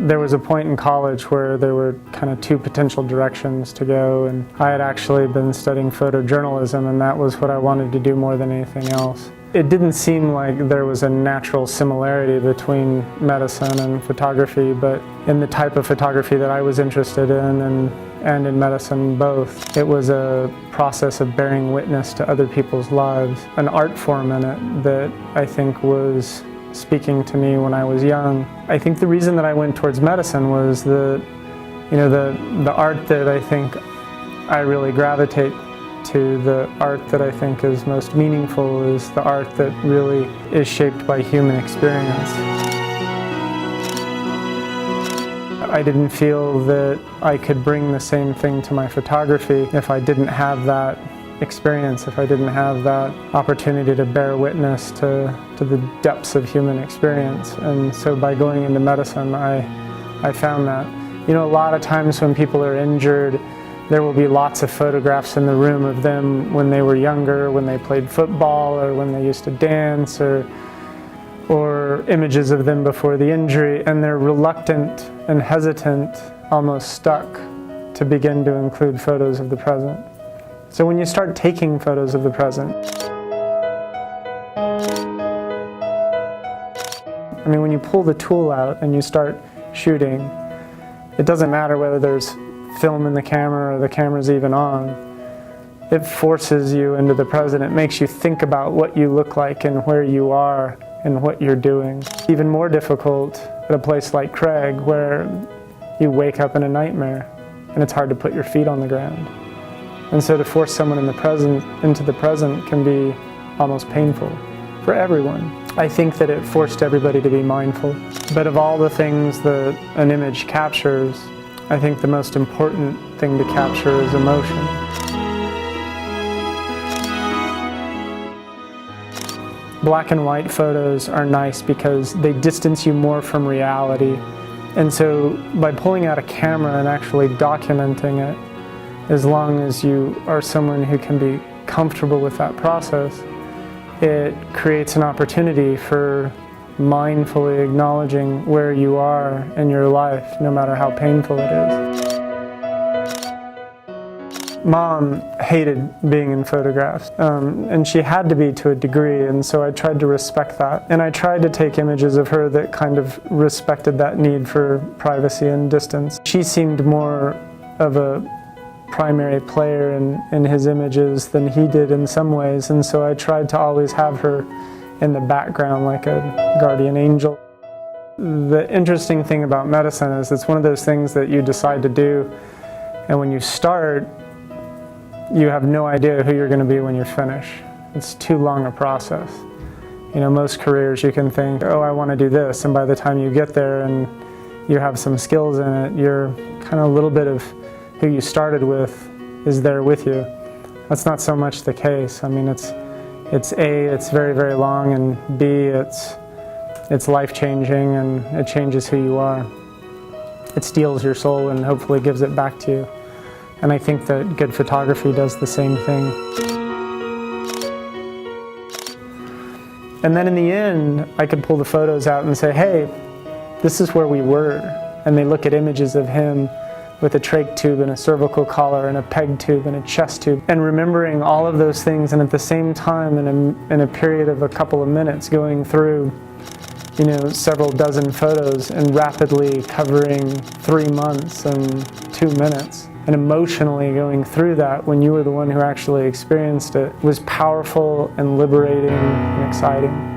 There was a point in college where there were kind of two potential directions to go, and I had actually been studying photojournalism, and that was what I wanted to do more than anything else. It didn't seem like there was a natural similarity between medicine and photography, but in the type of photography that I was interested in and in medicine both, it was a process of bearing witness to other people's lives, an art form in it that I think was speaking to me when I was young. I think the reason that I went towards medicine was the art that I think I really gravitate to, the art that I think is most meaningful, is the art that really is shaped by human experience. I didn't feel that I could bring the same thing to my photography if I didn't have that experience, if I didn't have that opportunity to bear witness to the depths of human experience. And so by going into medicine, I found that. You know, a lot of times when people are injured, there will be lots of photographs in the room of them when they were younger, when they played football, or when they used to dance, or images of them before the injury, and they're reluctant and hesitant, almost stuck, to begin to include photos of the present. So when you start taking photos of the present, I mean, when you pull the tool out and you start shooting, it doesn't matter whether there's film in the camera or the camera's even on. It forces you into the present. It makes you think about what you look like and where you are and what you're doing. Even more difficult at a place like Craig, where you wake up in a nightmare and it's hard to put your feet on the ground. And so to force someone into the present can be almost painful for everyone. I think that it forced everybody to be mindful. But of all the things that an image captures, I think the most important thing to capture is emotion. Black and white photos are nice because they distance you more from reality. And so by pulling out a camera and actually documenting it, as long as you are someone who can be comfortable with that process, it creates an opportunity for mindfully acknowledging where you are in your life, no matter how painful it is. Mom hated being in photographs, and she had to be to a degree, and so I tried to respect that. And I tried to take images of her that kind of respected that need for privacy and distance. She seemed more of a primary player in his images than he did in some ways, and so I tried to always have her in the background like a guardian angel. The interesting thing about medicine is it's one of those things that you decide to do, and when you start, you have no idea who you're going to be when you finish. It's too long a process. You know, most careers you can think, oh, I want to do this, and by the time you get there and you have some skills in it, you're kind of a little bit of who you started with is there with you. That's not so much the case. I mean, it's A, it's very, very long, and B, it's life-changing, and it changes who you are. It steals your soul and hopefully gives it back to you. And I think that good photography does the same thing. And then in the end, I could pull the photos out and say, hey, this is where we were. And they look at images of him with a trach tube and a cervical collar and a peg tube and a chest tube, and remembering all of those things, and at the same time in a period of a couple of minutes going through, you know, several dozen photos and rapidly covering 3 months and 2 minutes, and emotionally going through that when you were the one who actually experienced it, was powerful and liberating and exciting.